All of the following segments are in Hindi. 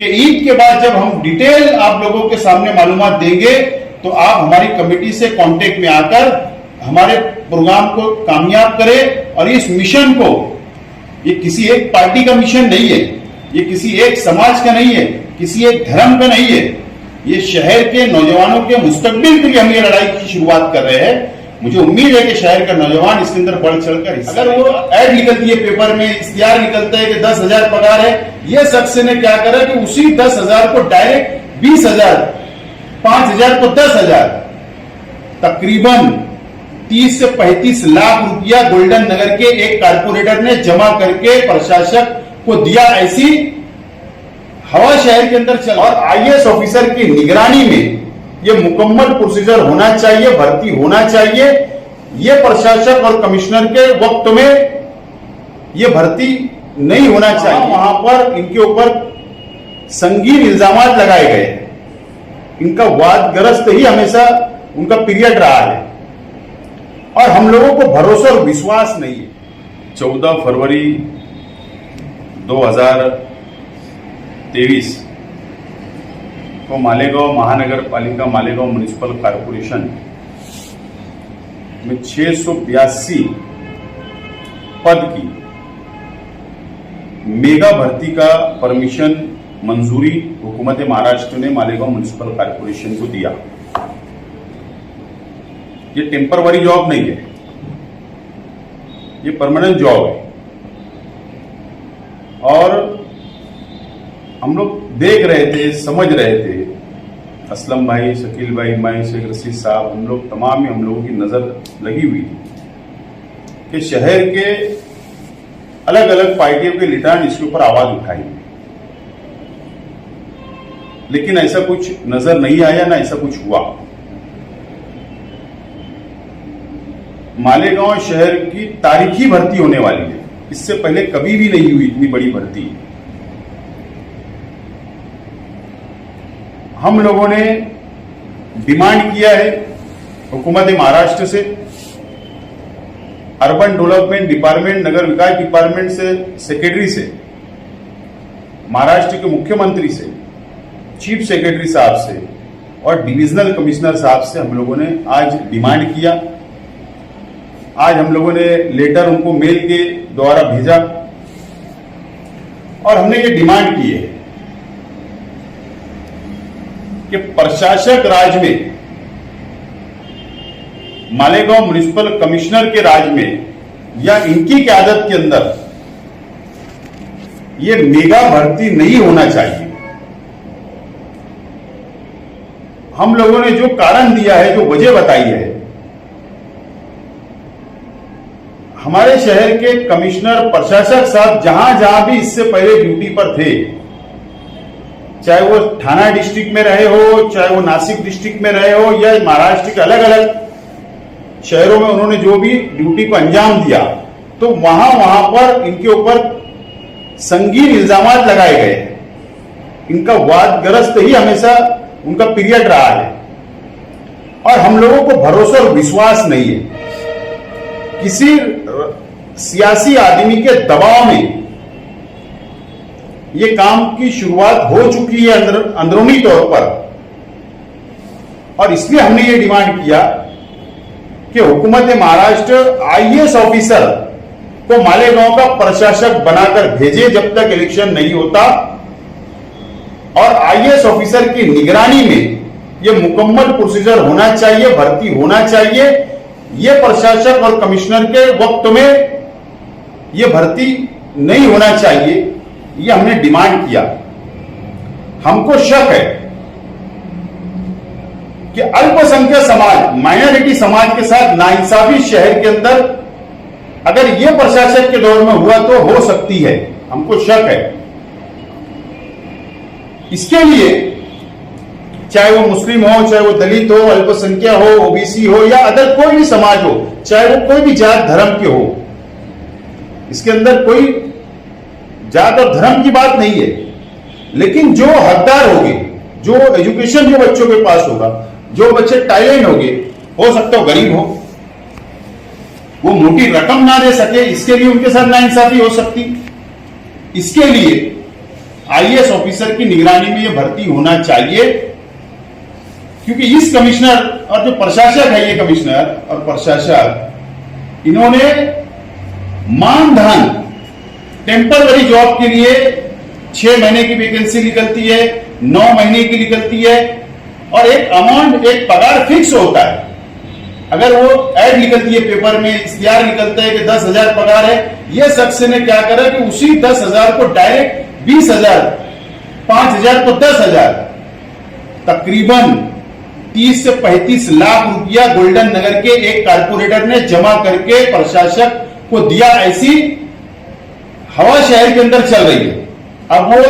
कि ईद के बाद जब हम डिटेल आप लोगों के सामने मालूमात देंगे तो आप हमारी कमेटी से कांटेक्ट में आकर हमारे प्रोग्राम को कामयाब करें। और इस मिशन को, ये किसी एक पार्टी का मिशन नहीं है, ये किसी एक समाज का नहीं है, किसी एक धर्म का नहीं है, ये शहर के नौजवानों के मुस्तकबिल के लिए हम ये लड़ाई की शुरुआत कर रहे हैं। मुझे उम्मीद है कि शहर का नौजवान इसके अंदर बढ़ चढ़कर, अगर वो ऐड निकलती है पेपर में, इश्तिहार निकलता है कि 10,000 पगार है, ये शख्स ने क्या करा कि उसी 10,000 को डायरेक्ट 20,000, 5,000 को 10,000, तकरीबन 30 से 35 लाख रुपया गोल्डन नगर के एक कारपोरेटर ने जमा करके प्रशासक को दिया। ऐसी हवा शहर के अंदर चल। और आईएएस ऑफिसर की निगरानी में ये मुकम्मल प्रोसीजर होना चाहिए, भर्ती होना चाहिए। ये प्रशासक और कमिश्नर के वक्त में ये भर्ती नहीं होना चाहिए। वहां पर इनके ऊपर संगीन इल्जाम लगाए गए, इनका वादग्रस्त ही हमेशा उनका पीरियड रहा है और हम लोगों को भरोसा और विश्वास नहीं है। 14 फरवरी 2023 को मालेगांव महानगर पालिका, मालेगांव म्युनिसिपल कॉर्पोरेशन में 682 पद की मेगा भर्ती का परमिशन मंजूरी हुकूमत महाराष्ट्र ने मालेगांव म्युनिसिपल कॉर्पोरेशन को दिया। ये टेम्परवरी जॉब नहीं है, ये परमानेंट जॉब है। और हम लोग देख रहे थे, समझ रहे थे, असलम भाई, शकील भाई, मैं, शेख रशीद साहब, हम लोग तमाम हम लोगों की नजर लगी हुई थी कि शहर के अलग अलग पार्टियों के लीडर इसके ऊपर आवाज उठाएंगे, लेकिन ऐसा कुछ नजर नहीं आया, ना ऐसा कुछ हुआ। मालेगांव शहर की तारीखी भर्ती होने वाली है, इससे पहले कभी भी नहीं हुई इतनी बड़ी भर्ती। हम लोगों ने डिमांड किया है हुकूमत महाराष्ट्र से, अर्बन डेवलपमेंट डिपार्टमेंट, नगर विकास डिपार्टमेंट से, सेक्रेटरी से, महाराष्ट्र के मुख्यमंत्री से, चीफ सेक्रेटरी साहब से और डिविजनल कमिश्नर साहब से हम लोगों ने आज डिमांड किया। आज हम लोगों ने लेटर उनको मेल के द्वारा भेजा और हमने ये डिमांड की है कि प्रशासक राज में, मालेगांव म्युनिसिपल कमिश्नर के राज में या इनकी क़यादत के अंदर ये मेगा भर्ती नहीं होना चाहिए। हम लोगों ने जो कारण दिया है, जो वजह बताई है, हमारे शहर के कमिश्नर, प्रशासक साहब जहां जहां भी इससे पहले ड्यूटी पर थे, चाहे वो थाना डिस्ट्रिक्ट में रहे हो, चाहे वो नासिक डिस्ट्रिक्ट में रहे हो, या महाराष्ट्र के अलग अलग शहरों में उन्होंने जो भी ड्यूटी को अंजाम दिया, तो वहां पर इनके ऊपर संगीन इल्जाम लगाए गए। इनका वादग्रस्त ही हमेशा उनका पीरियड रहा है और हम लोगों को भरोसा और विश्वास नहीं है। किसी सियासी आदमी के दबाव में ये काम की शुरुआत हो चुकी है अंदरूनी तौर पर, और इसलिए हमने ये डिमांड किया कि हुकूमत महाराष्ट्र आईएएस ऑफिसर को मालेगांव का प्रशासक बनाकर भेजे जब तक इलेक्शन नहीं होता, और आईएएस ऑफिसर की निगरानी में ये मुकम्मल प्रोसीजर होना चाहिए, भर्ती होना चाहिए। ये प्रशासक और कमिश्नर के वक्त में ये भर्ती नहीं होना चाहिए, ये हमने डिमांड किया। हमको शक है कि अल्पसंख्यक समाज, माइनॉरिटी समाज के साथ नाइंसाफी शहर के अंदर अगर ये प्रशासक के दौर में हुआ तो हो सकती है, हमको शक है। इसके लिए चाहे वो मुस्लिम हो, चाहे वो दलित हो, अल्पसंख्यक हो, ओबीसी हो, या अदर कोई भी समाज हो, चाहे वो कोई भी जात धर्म के हो, इसके अंदर कोई जात और धर्म की बात नहीं है। लेकिन जो हकदार होंगे, जो एजुकेशन जो बच्चों के पास होगा, जो बच्चे टैलेंट होंगे, हो सकता हो गरीब हो, वो मोटी रकम ना दे सके, इसके लिए उनके साथ नाइंसाफी हो सकती। इसके लिए आईएएस ऑफिसर की निगरानी में यह भर्ती होना चाहिए, क्योंकि इस कमिश्नर और जो प्रशासक है, ये कमिश्नर और प्रशासक, इन्होंने मानधन टेम्पररी जॉब के लिए 6 महीने की वैकेंसी निकलती है, 9 महीने की निकलती है, और एक अमाउंट, एक पगार फिक्स होता है। अगर वो ऐड निकलती है पेपर में, इश्तिहार निकलता है कि 10,000 पगार है, ये शख्स ने क्या करा कि उसी 10,000 को डायरेक्ट 20,000, 5,000 को 10,000, तकरीबन 30 से 35 लाख रुपया गोल्डन नगर के एक कारपोरेटर ने जमा करके प्रशासक को दिया। ऐसी हवा शहर के अंदर चल रही है। अब वो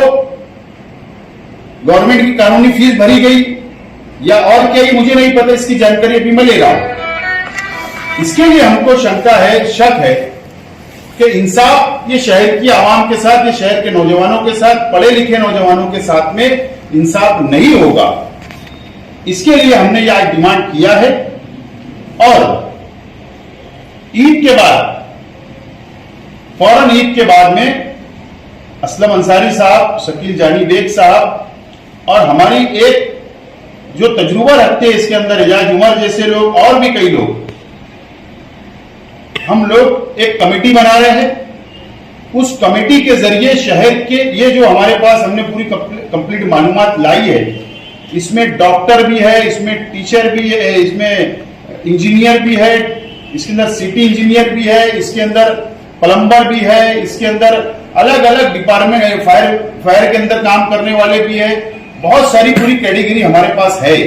गवर्नमेंट की कानूनी फीस भरी गई या और क्या, ये मुझे नहीं पता, इसकी जानकारी अभी मैं ले रहा हूं। इसके लिए हमको शंका है, शक है कि इंसाफ ये शहर की आवाम के साथ, ये शहर के नौजवानों के साथ, पढ़े लिखे नौजवानों के साथ में इंसाफ नहीं होगा। इसके लिए हमने यह डिमांड किया है। और ईद के बाद, फौरन ईद के बाद में असलम अंसारी साहब, शकील जानी बेग साहब और हमारी एक जो तजुर्बा रखते हैं इसके अंदर, एजाज उमर जैसे लोग और भी कई लोग, हम लोग एक कमेटी बना रहे हैं। उस कमेटी के जरिए शहर के, ये जो हमारे पास हमने पूरी कंप्लीट मालूमात लाई है, इसमें डॉक्टर भी है, इसमें टीचर भी है, इसमें इंजीनियर भी है, इसके अंदर सिटी इंजीनियर भी है, इसके अंदर प्लम्बर भी है, इसके अंदर अलग अलग डिपार्टमेंट है, फायर के अंदर काम करने वाले भी है, बहुत सारी पूरी कैटेगरी हमारे पास है।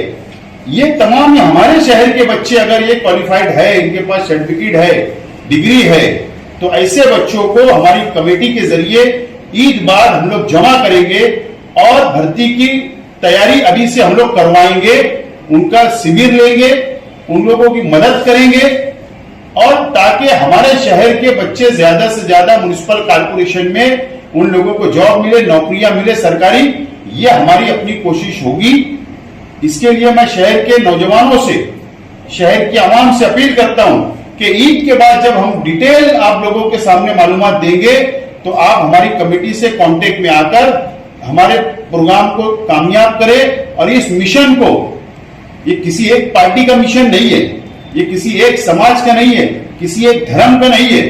ये तमाम हमारे शहर के बच्चे अगर ये क्वालिफाइड है, इनके पास सर्टिफिकेट है, डिग्री है, तो ऐसे बच्चों को हमारी कमेटी के जरिए ईद बाद हम लोग जमा करेंगे और भर्ती की तैयारी अभी से हम लोग करवाएंगे, उनका शिविर लेंगे, उन लोगों की मदद करेंगे, और ताकि हमारे शहर के बच्चे ज्यादा से ज्यादा म्युनिसिपल कॉर्पोरेशन में उन लोगों को जॉब मिले, नौकरियां मिले सरकारी, ये हमारी अपनी कोशिश होगी। इसके लिए मैं शहर के नौजवानों से, शहर की आवाम से अपील करता हूं कि ईद के बाद जब हम डिटेल आप लोगों के सामने मालूमात देंगे, तो आप हमारी कमेटी से कांटेक्ट में आकर हमारे प्रोग्राम को कामयाब करें। और इस मिशन को, ये किसी एक पार्टी का मिशन नहीं है, ये किसी एक समाज का नहीं है, किसी एक धर्म का नहीं है,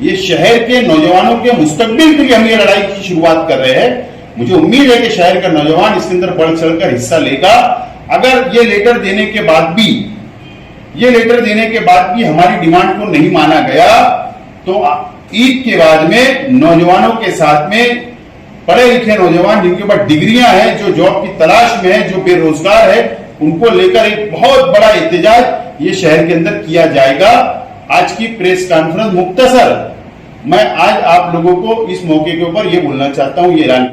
ये शहर के नौजवानों के मुस्तकबिल के लिए हम ये लड़ाई की शुरुआत कर रहे हैं। मुझे उम्मीद है कि शहर का नौजवान इसके अंदर बढ़ चढ़कर हिस्सा लेगा। अगर ये लेटर देने के बाद भी हमारी डिमांड को नहीं माना गया, तो ईद के बाद में नौजवानों के साथ में पढ़े लिखे नौजवान जिनके पास डिग्रियां हैं, जो जॉब की तलाश में है, जो बेरोजगार है, उनको लेकर एक बहुत बड़ा एहतजाज ये शहर के अंदर किया जाएगा। आज की प्रेस कॉन्फ्रेंस मुख्तसर मैं आज आप लोगों को इस मौके के ऊपर ये बोलना चाहता हूं, ये ऐलान